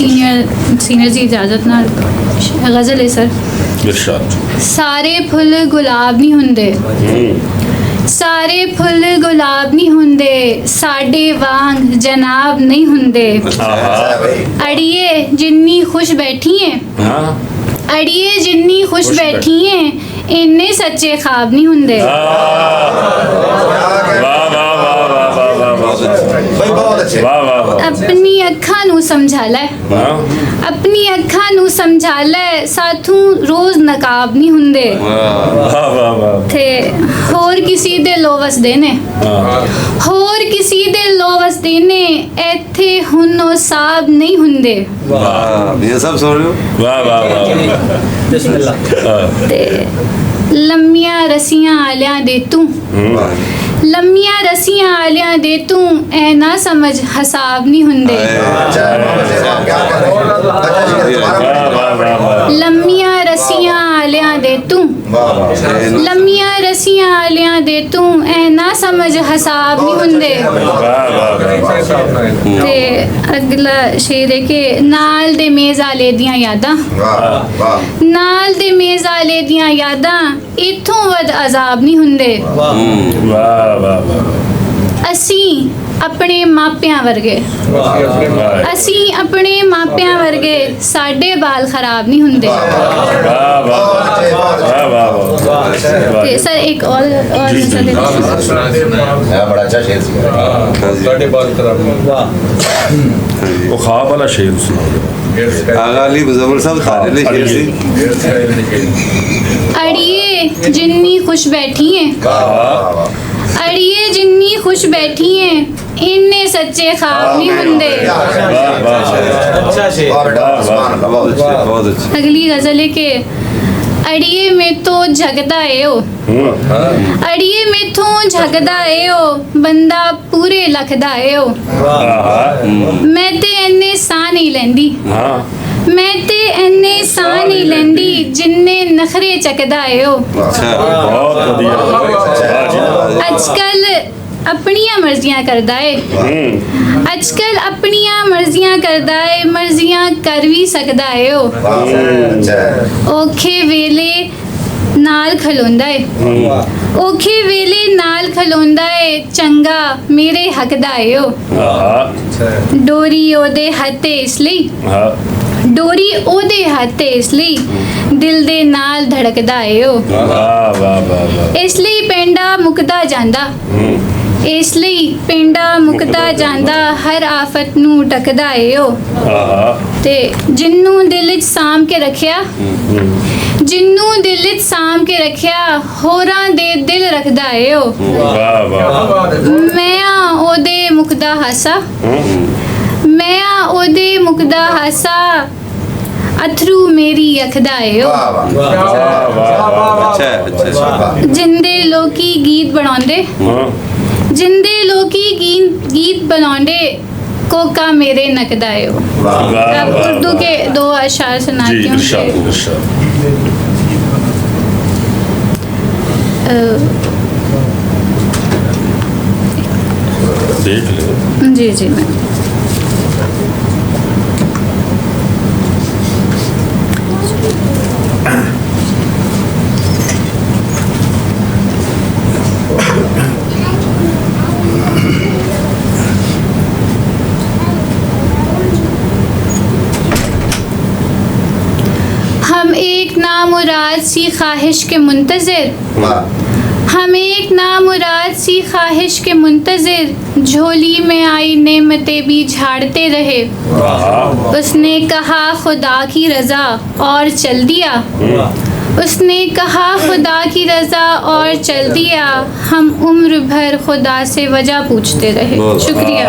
Senior की इजाज़त नाल गज़ल है सर। इरशाद। सारे फुल गुलाब नहीं हुंदे, सारे फुल गुलाब नहीं हुंदे, साडे वांग जनाब नहीं हुंदे। अड़िए जिन्नी खुश बैठी है, अड़िए जिन्नी खुश बैठी है, इन्ने सच्चे ख्वाब नहीं हुंदे। अपनी अखा नू समझा लै, अपनी अखा नू समझा लै, साथू रोज नकाब नहीं हुंदे। थे होर किसी दे लो वसदे ने, होर किसी दे लो वसदे ने, इत्थे हुन ओ साब नहीं हुंदे। ये सब सुन रहे हो? वाह वाह वाह। ते लम्मियां रस्सियां आलियां दे तू, लम्मियां रस्सियां आलियां दे तू, ऐ ना समझ हसाब नहीं हुंदे। लम्मियां रस्सियां आलियां दे तू, लम्मियां रस्सियां आलियां दे तू, ऐ ना समझ हसाब नहीं हुंदे। ते अगला शेर है कि नाल दे मेज़ आले दियां यादां, नाल दे मेज़ आले दियां यादां, इत्थों वध अजाब नहीं हुंदे। असी अपने मापियां वर्गे, असी अपने मापियां वर्गे, साडे बाल खराब नहीं हुंदे। सर एक और बड़ा अच्छा शेर साडे बाल खराब वो ख्वाब वाला शेर सुनाओ। आगा अली मुजम्मिल साहब खाने ले शेर सी। अड़िए जिन्नी खुश बैठी है, अड़िए जिन्नी खुश बैठी हैं, इन्ने सच्चे ख्वाब नहीं हुंदे। अगली गजल है कि अड़िए में तो झगदा है ओ, अड़िए में तो झगदा है ओ, बंदा पूरे लखदा है ओ। मैं ते इन्ने सा नहीं लैंदी, मैं ते इन्ने सा नहीं लैंदी, जिन्ने नखरे चकदा है ओ। अजकल अपनियां मर्जियां करदा है, अजकल अपनियां मर्जियां करदा है, मर्जियां कर भी सकदा है ओ। औखे वेले नाल खलोंदा है, औखे वेले नाल खलोंदा है, चंगा मेरे हकदा है ओ। डोरी ओदे हत्थे इसलिए, डोरी ओदे हत्थे इसलिए, दिल दे नाल धड़कदा है ओ। इसलिए पेंडा मुकदा जांदा, इसलिए पेंडा मुकदा जांदा, हर आफत नू टकदा है ओ। ते जिन्नू दिल च साम के रखिया, जिन्नू दिल च साम के रखिया, होरां दे दिल रखदा है ओ। मैं ओदे मुकदा हासा, मैं ओदे मुकदा हासा, अथरू मेरी अखदा है ओ। जिंदे लोकी गीत बनांदे, जिंदे लोकी गीत बनांदे, कोका मेरे नकदा है ओ। अब उर्दू के दो अशार सुनाती हूँ। देख ले। जी जी मैं हम एक नामुराद सी ख्वाहिश के मुंतज़िर, हम एक नामुराद सी ख्वाहिश के मुंतज़िर, झोली में आई नेमतें भी झाड़ते रहे। उसने कहा खुदा की रज़ा और चल दिया, उसने कहा खुदा की रज़ा और चल दिया। हम उम्र भर खुदा से वजह पूछते रहे। शुक्रिया।